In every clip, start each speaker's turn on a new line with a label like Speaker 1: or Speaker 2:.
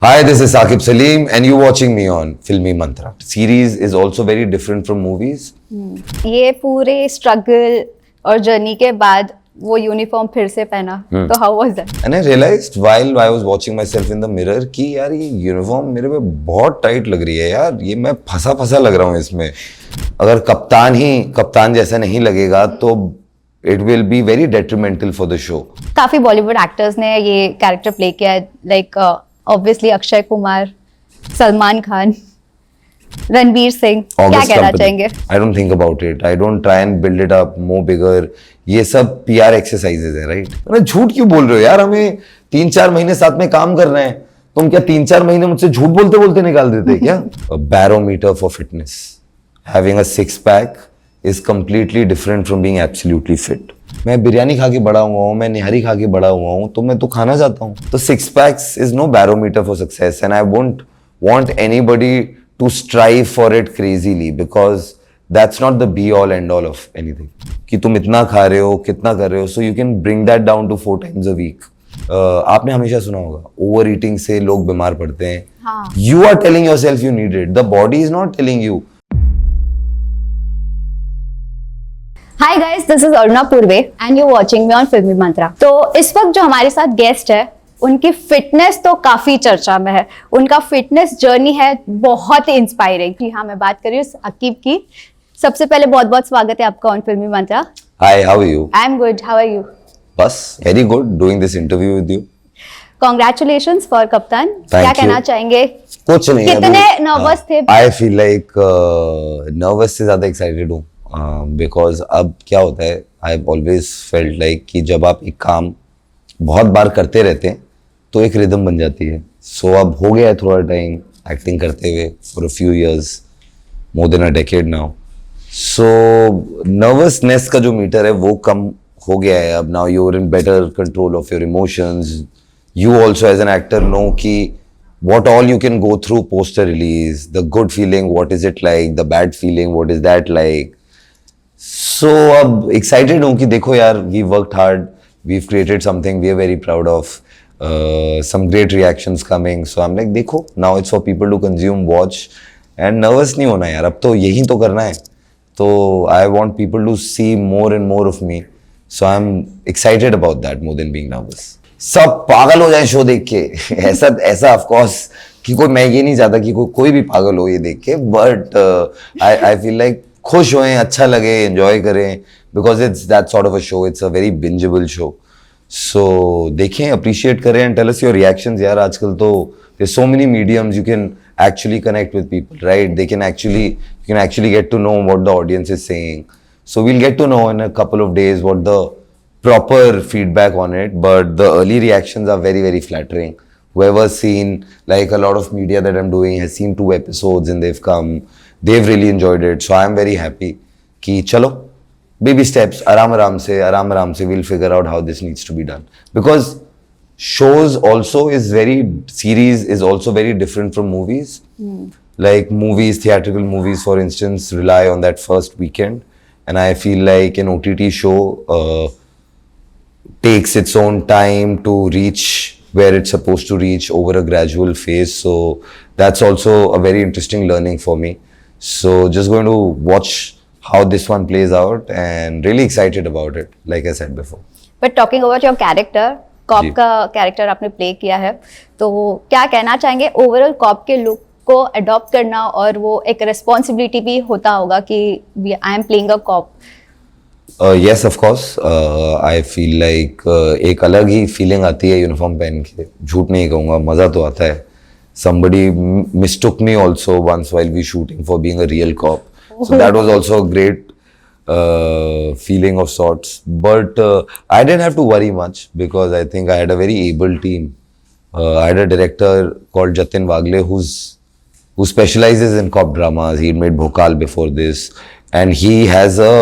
Speaker 1: Hi, this is Saqib Salim, and you're watching me on Filmy Mantra. Series is also very different from movies.
Speaker 2: ये पूरे struggle और journey के बाद वो uniform फिर से पहना तो how was that?
Speaker 1: And I realized while I was watching myself in the mirror कि यार ये यूनिफॉर्म मेरे पे बहुत टाइट लग रही है यार, ये मैं फंसा फंसा लग रहा हूँ इसमें. अगर कप्तान जैसा नहीं लगेगा तो it will be very detrimental for the show.
Speaker 2: काफी बॉलीवुड एक्टर्स ने ये कैरेक्टर प्ले किया है, लाइक ऑब्वियसली अक्षय कुमार, सलमान खान, रणवीर सिंह. क्या
Speaker 1: August
Speaker 2: कहना
Speaker 1: Company.
Speaker 2: चाहेंगे?
Speaker 1: I don't think about it. I don't try and build it up more bigger. ये सब PR exercises है, right? अरे झूठ क्यों बोल रहे हो यार? हमें 3-4 महीने साथ में काम कर रहे हैं. तुम क्या 3-4 महीने मुझसे झूठ बोलते बोलते निकाल देते क्या? A barometer for fitness. Having a six pack is completely different from being absolutely fit. मैं बिरयानी खा के बड़ा हुआ हूँ, मैं निहारी खा के बड़ा हुआ हूँ, तो मैं तो खाना चाहता हूँ. तो six packs is no barometer for success, and I won't want anybody to strive for it crazily because that's not the be all end all of anything. कि तुम इतना खा रहे हो, कितना कर रहे हो, so you can bring that down to 4 times a week. आपने हमेशा सुना होगा ओवर ईटिंग से लोग बीमार पड़ते हैं.
Speaker 2: हाँ.
Speaker 1: You are telling yourself you need it. The body is not telling you.
Speaker 2: Hi guys, this is Aruna Purve and you watching me on Filmi मंत्रा. तो इस वक्त जो हमारे साथ गेस्ट है उनकी फिटनेस तो काफी चर्चा में है. उनका फिटनेस जर्नी है बहुत ही इंस्पायरिंग. जी हाँ, मैं बात कर रही हूँ अकीब की. सबसे पहले बहुत बहुत स्वागत है आपका on Filmi Mantra.
Speaker 1: Hi, how are you?
Speaker 2: I am good, how are you?
Speaker 1: बस very good doing this interview with you.
Speaker 2: Congratulations for Kaptaan. क्या
Speaker 1: you.
Speaker 2: कहना चाहेंगे?
Speaker 1: कुछ नहीं.
Speaker 2: कितने नर्वस थे?
Speaker 1: आई फील लाइक नर्वस से ज्यादा एक्साइटेड हूँ बिकॉज अब क्या होता है, आई ऑलवेज फेल्ट लाइक कि जब आप एक काम बहुत बार करते रहते हैं तो एक रिदम बन जाती है. सो अब हो गया है थोड़ा टाइम एक्टिंग करते हुए for a few years, more than a decade now. So nervousness का जो मीटर है वो कम हो गया है. अब now you are in better control of your emotions. You also as an actor know कि what all you can go through post a release, the good feeling, what is it like, the bad feeling, what is that like. So अब excited हूँ कि देखो यार, we worked hard, we've created something we are very proud of, some great reactions coming. So I'm like देखो, now it's for people to consume, watch, and nervous नहीं होना यार, अब तो यही तो करना है. तो I want people to see more and more of me. So I'm excited about that more than being nervous. सब पागल हो जाए शो देख के. ऐसा ऑफ कोर्स कि कोई, मैं ये नहीं चाहता कि कोई भी पागल हो ये देख के, बट आई फील लाइक खुश होएं, अच्छा लगे, एंजॉय करें, because it's that sort of a show. It's a very bingeable show. So देखें, अप्रिशिएट करें and tell us your reactions. यार आजकल तो there so many mediums you can actually connect with people, right? You can actually get to know what the audience is saying. So we'll get to know in a couple of days what the proper feedback on it, but the early reactions are very, very flattering. Whoever's seen, like a lot of media that I'm doing has seen 2 episodes and they've really enjoyed it. So I'm very happy कि चलो, baby steps, आराम आराम से we'll figure out how this needs to be done. Because series is also very different from movies. Like theatrical movies for instance, rely on that first weekend, and I feel like an OTT show takes its own time to reach where it's supposed to reach over a gradual phase. So that's also a very interesting learning for me. So just going to watch how this one plays out and really excited about it, like I said before.
Speaker 2: But talking about your character, cop का character आपने play किया है, तो क्या कहना चाहेंगे? Overall cop के look को अडॉप्ट करना और वो एक रिस्पॉन्सिबिलिटी भी होता होगा कि I am playing a cop.
Speaker 1: Yes of course. I feel like एक अलग ही फीलिंग आती है यूनिफॉर्म पहन के. झूठ नहीं कहूँगा, मज़ा तो आता है. somebody mistook me also once while we shooting for being a real cop. So that was also a great feeling of sorts. But I didn't have to worry much because I think I had a very able team. I had a director called Jatin Wagle who specializes in cop dramas. He made Bhokal before this, and he has a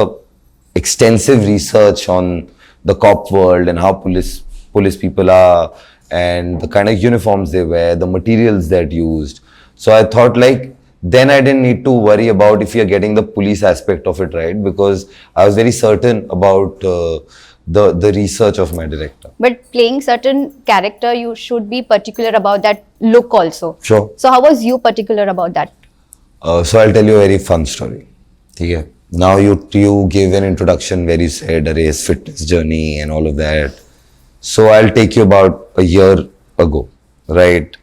Speaker 1: extensive research on the cop world and how police people are and the kind of uniforms they wear, the materials that used. So I thought like, then I didn't need to worry about if you're getting the police aspect of it right, because I was very certain about the research of my director.
Speaker 2: But playing certain character, you should be particular about that look also.
Speaker 1: Sure.
Speaker 2: So how was you particular about that?
Speaker 1: So I'll tell you a very fun story. ठीक है. Now you gave an introduction where you said a race fitness journey and all of that. So I'll take you about a year ago, right?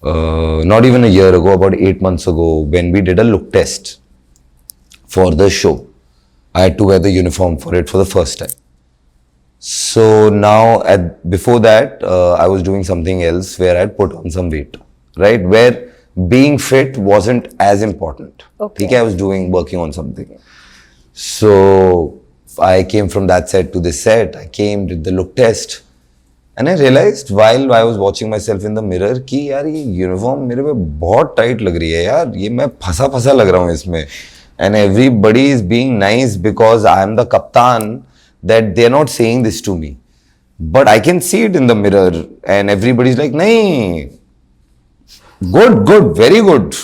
Speaker 1: Not even a year ago, about 8 months ago, when we did a look test for the show. I had to wear the uniform for it for the first time. So now, before that, I was doing something else where I'd put on some weight, right? Where being fit wasn't as important.
Speaker 2: Okay.
Speaker 1: Okay, I was working on something. So I came from that set to this set. I came, did the look test, and I realized while I was watching myself in the mirror कि यार ये uniform मेरे पे बहुत tight लग रही है यार, ये मैं फंसा फंसा लग रहा हूँ इसमें. And everybody is being nice because I am the captain, that they are not saying this to me. But I can see it in the mirror and everybody's like, nahin, good, very good,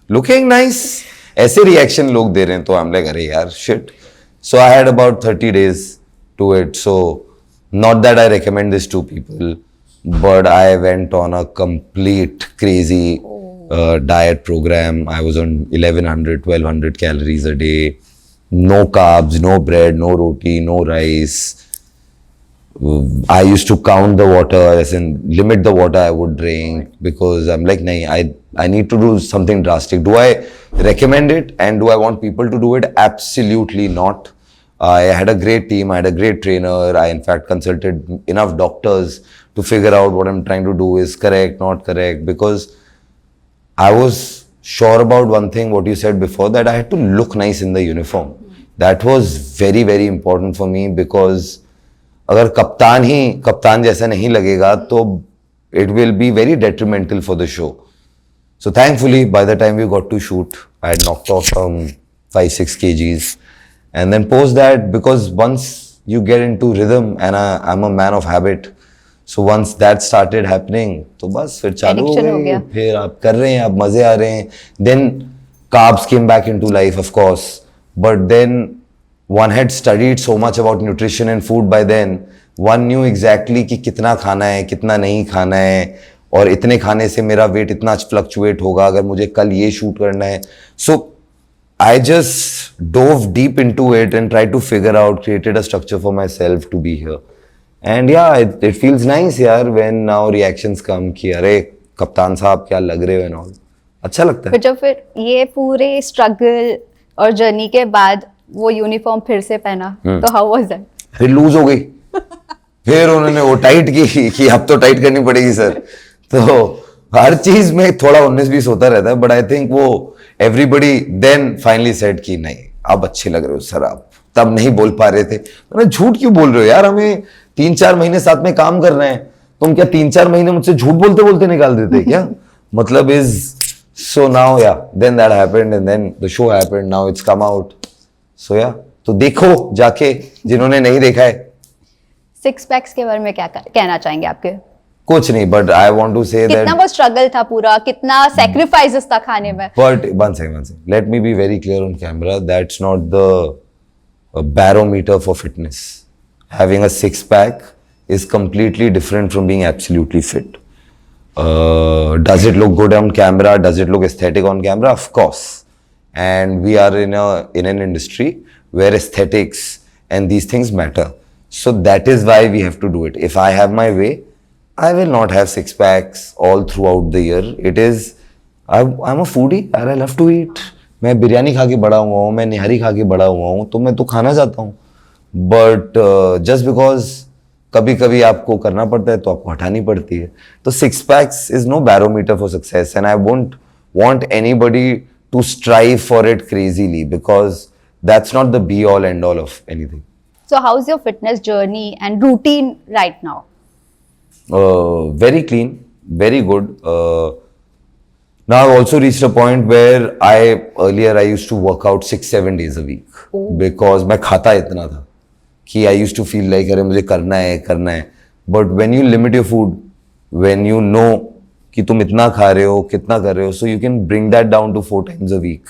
Speaker 1: looking nice. ऐसे reaction लोग दे रहे हैं, तो I'm like, अरे यार, shit. So I had about 30 days to it. So not that I recommend this to people, but I went on a complete crazy diet program. I was on 1100, 1200 calories a day. No carbs, no bread, no roti, no rice. I used to count the water, as in limit the water I would drink, because I'm like, nahin, I need to do something drastic. Do I recommend it and do I want people to do it? Absolutely not. I had a great team, I had a great trainer. I in fact consulted enough doctors to figure out what I'm trying to do is correct, not correct, because I was sure about one thing, what you said before, that I had to look nice in the uniform. That was very, very important for me, because अगर कप्तान ही कप्तान जैसा नहीं लगेगा तो it will be very detrimental for the show. So thankfully, by the time we got to shoot, I had knocked off some 5-6 kgs. And then post that, because once you get into rhythm, and I'm a man of habit, so once that started happening, तो बस फिर चालू हो गई, फिर आप कर रहे हैं, आप मजे आ रहे हैं. Then carbs came back into life, of course, but then one had studied so much about nutrition and food by then. One knew exactly कि कितना खाना है, कितना नहीं खाना है, और इतने खाने से मेरा वेट इतना फ्लक्चुएट होगा अगर मुझे कल ये शूट करना है. So I just dove deep into it and tried to figure out, created a structure for myself to be here. And yeah, it feels nice यार when now reactions come कि अरे कप्तान साहब क्या लग रहे हो and all. अच्छा लगता है.
Speaker 2: फिर ये पूरे स्ट्रगल और जर्नी के बाद वो यूनिफॉर्म फिर से पहना, तो हाउ वाज दैट?
Speaker 1: फिर लूज हो गई. फिर उन्होंने वो टाइट की कि अब तो टाइट करनी पड़ेगी सर. तो हर चीज में थोड़ा 19-20 होता रहता है, बट आई थिंक वो एवरीबडी देन फाइनली सेड कि नहीं अब अच्छे लग रहे हो सर. आप तब नहीं बोल पा रहे थे. मैंने झूठ क्यों बोल रहे हो यार, हमें 3-4 महीने साथ में काम करना है, तुम क्या 3-4 महीने मुझसे झूठ बोलते बोलते निकाल देते क्या? मतलब is so now yeah then that happened and then the show happened, now it's come out. So yeah तो देखो जाके जिन्होंने नहीं देखा है. 6
Speaker 2: पैक्स के बारे में क्या कहना चाहेंगे आपके?
Speaker 1: कुछ नहीं, but I want to say that
Speaker 2: कितना वो स्ट्रगल था पूरा, कितना सैक्रिफाइसेस था खाने में.
Speaker 1: But one second, let me be very clear on camera, that's not the barometer for fitness. Having a 6-pack is completely different from being absolutely fit. Does it look good on camera? Does it look aesthetic on camera? Of course. And we are in an industry where aesthetics and these things matter. So that is why we have to do it. If I have my way, I will not have 6 packs all throughout the year. It is, I'm a foodie and I love to eat. मैं बिरयानी खा के बड़ा हुआ हूँ, मैं निहारी खा के बड़ा हुआ हूँ, तो मैं तो खाना चाहता हूँ. But just because कभी कभी आपको करना पड़ता है तो आपको हटानी पड़ती है. तो 6 packs is no barometer for success, and I won't want anybody to strive for it crazily, because that's not the be all end all of anything.
Speaker 2: So how's your fitness journey and routine right now?
Speaker 1: Very clean, very good. Now I've also reached a point where earlier I used to work out 6-7 days a week. Because मैं खाता इतना था कि I used to feel like अरे मुझे करना है. But when you limit your food, when you know कि तुम इतना खा रहे हो, कितना कर रहे हो, so you can bring that down to 4 times a week.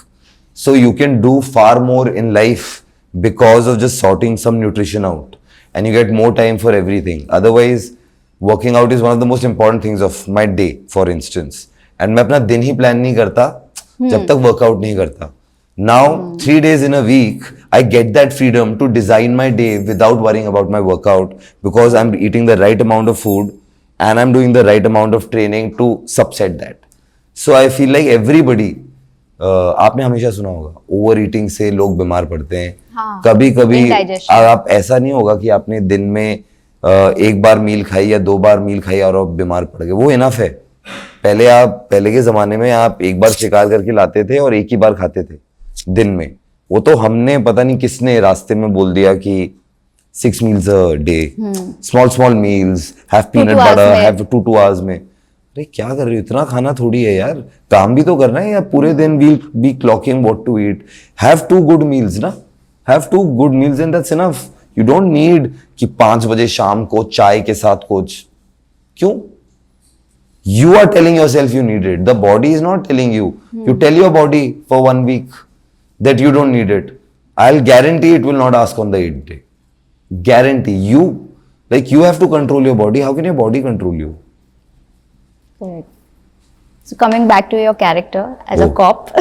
Speaker 1: So you can do far more in life because of just sorting some nutrition out. and you get more time for everything. Otherwise, working out is one of the most important things of my day, for instance. And मैं अपना दिन ही plan नहीं करता जब तक workout नहीं करता. Now, 3 days in a week, I get that freedom to design my day without worrying about my workout because I'm eating the right amount of food and I'm doing the right amount of training to subset that. So I feel like everybody, आपने हमेशा सुना होगा over eating से लोग बीमार पड़ते हैं.
Speaker 2: हाँ,
Speaker 1: कभी कभी
Speaker 2: indigestion.
Speaker 1: आप ऐसा नहीं होगा कि आपने दिन में एक बार मील खाई या 2 बार मील खाई और आप बीमार पड़ गए. वो इनफ है. पहले के जमाने में आप एक बार शिकार करके लाते थे और एक ही बार खाते थे दिन में. वो तो हमने पता नहीं किसने रास्ते में बोल दिया कि 6 meals a day, small meals, have peanut
Speaker 2: 2 hours
Speaker 1: butter,
Speaker 2: में.
Speaker 1: have 2 hours में. अरे क्या कर रहे हो, इतना खाना थोड़ी है यार, काम भी तो करना है. या पूरे दिन we'll be clocking what to eat. Have 2 good meals ना, have 2 good meals and that's enough. You don't need कि 5 बजे शाम को चाय के साथ कुछ. क्यों? You are telling yourself you need it. The body is not telling you. You tell your body for 1 week that you don't need it. I'll guarantee it will not ask on the 8th day. Guarantee. You have to control your body. How can your body control you?
Speaker 2: Correct. So coming back to your character as a
Speaker 1: Oh.
Speaker 2: cop,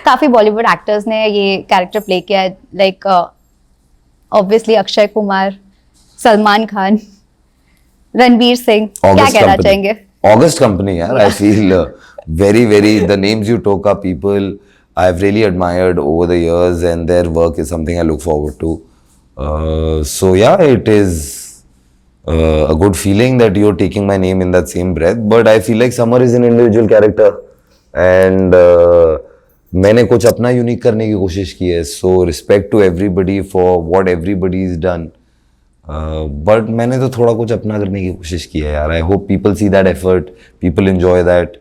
Speaker 2: काफी Bollywood actors ने ये character play किया है. Like obviously Akshay Kumar, Salman Khan, Ranveer Singh. क्या कहना चाहेंगे?
Speaker 1: August Company, yeah. I feel very, the names you took are people I've really admired over the years and their work is something I look forward to. So yeah, it is a good feeling that you're taking my name in that same breath. But I feel like Samar is an individual character and मैंने कुछ अपना unique करने की कोशिश की है. So respect to everybody for what everybody has done. But मैंने तो थोड़ा कुछ अपना करने की कोशिश की है यार. I hope people see that effort, people enjoy that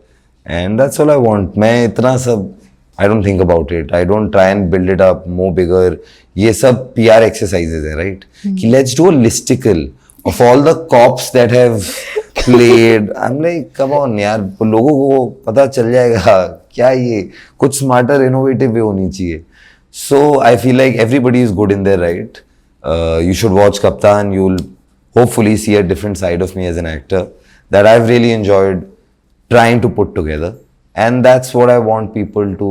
Speaker 1: and that's all I want. मैं इतना सब I don't think about it. I don't try and build it up more bigger. ये सब पीआर एक्सरसाइजेज है, राइट? कि let's do a listicle of all the cops that have played. I am like come on यार, लोगों को पता चल जाएगा क्या ये. कुछ स्मार्टर इनोवेटिव वे होनी चाहिए. So I feel like everybody is good in there right. You should watch Kaptan. You'll hopefully see a different side of me as an actor that I've really enjoyed trying to put together. And that's what I want people to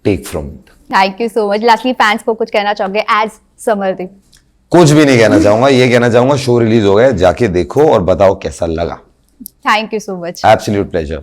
Speaker 1: take from it.
Speaker 2: Thank you so much. Lastly fans को कुछ कहना चाहोगे as Samardeep?
Speaker 1: कुछ भी नहीं कहना चाहूंगा. ये कहना चाहूंगा शो रिलीज हो गया, जाके देखो और बताओ कैसा लगा.
Speaker 2: Thank you so much.
Speaker 1: Absolute pleasure.